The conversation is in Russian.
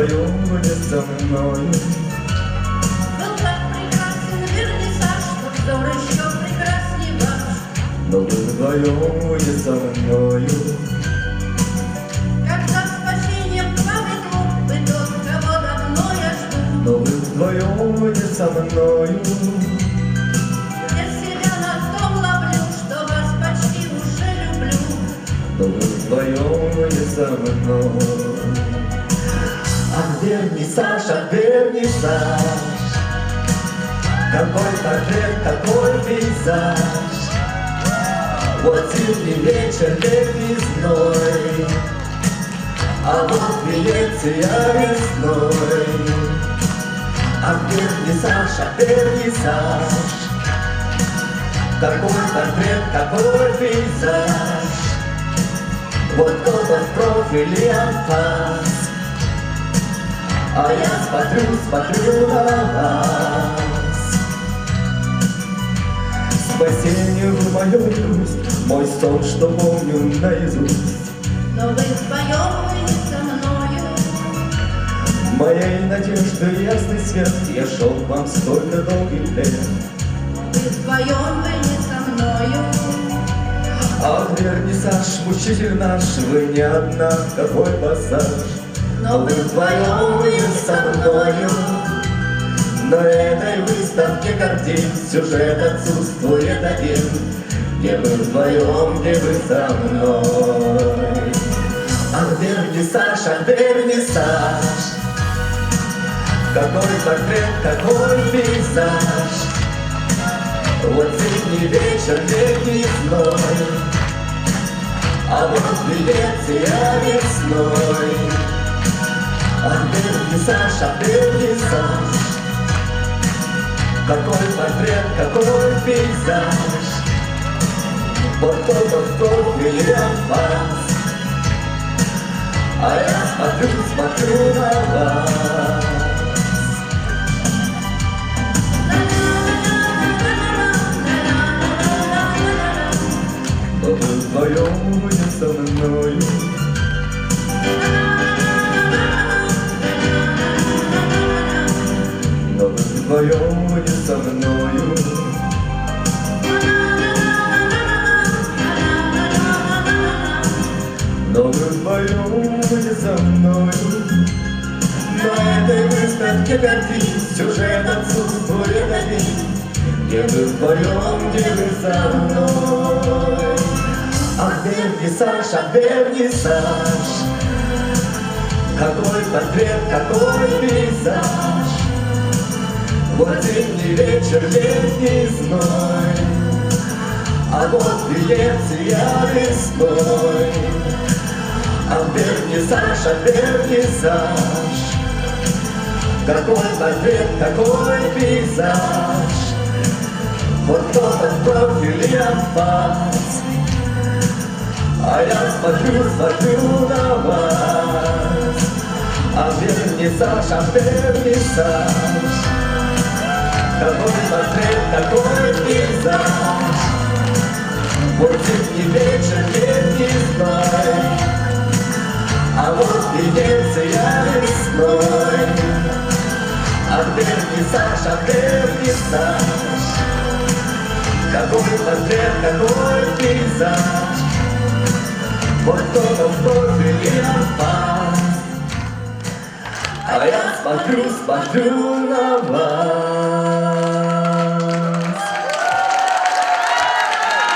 вдвоем вы не со мною. Был так прекрасен вернисаж, что взор еще прекрасней ваш. Но вы вдвоем вы не со мною. Когда спасением к вам иду, вы тот, кого давно я жду. Но вы вдвоем вы не со мною. Я себя на том ловлю, что вас почти уже люблю. Но вы вдвоем вы не со мной. Ах, вернисаж, какой портрет, какой пейзаж. Вот зимний вечер летизной, а вот Венеция весной. Ах, вернисаж, какой портрет, какой пейзаж. Вот кто-то в профиле анфас, а я смотрю на вас. Спасение в мою грусть, мой сон, что помню наизусть. Но вы вдвоем, вы не со мною. Моей надежды ясный свет, я шел к вам столько долгих лет. Вы вдвоем, вы не со мною. Ах, вернисаж, мучитель наш, вы не одна, какой пассаж. Но вы вдвоем, вы не со мною. На этой выставке картин сюжет отсутствует один. Где вы вдвоем, где вы со мной. Ах, вернисаж, какой портрет, какой пейзаж. Вот зимний вечер летизной, а вот Венеция весной. Ах, вернисаж, какой портрет, какой пейзаж. Вот кто-то в профиле анфас, а я смотрю на вас. Но вы вдвоем вы не со мною. Но вы вдвоем вы не со мною. Но вы вдвоем вы не со мною. На этой выставке картин сюжет отсутствует один. Где вы вдвоем, где вы со мной. Ах, вернисаж, какой портрет, какой пейзаж. Вот зимний вечер летизной, а вот Венеция весной. Ах, вернисаж, какой портрет, какой пейзаж. Вот кто-то в профиле анфас, а я смотрю на вас. А вернисаж, какой портрет, какой пейзаж. Вот зимний вечер летизной, а вот Венеция весной. А вернисаж, какой портрет, какой пейзаж. Вот кто-то в профиле анфас, а я смотрю на вас.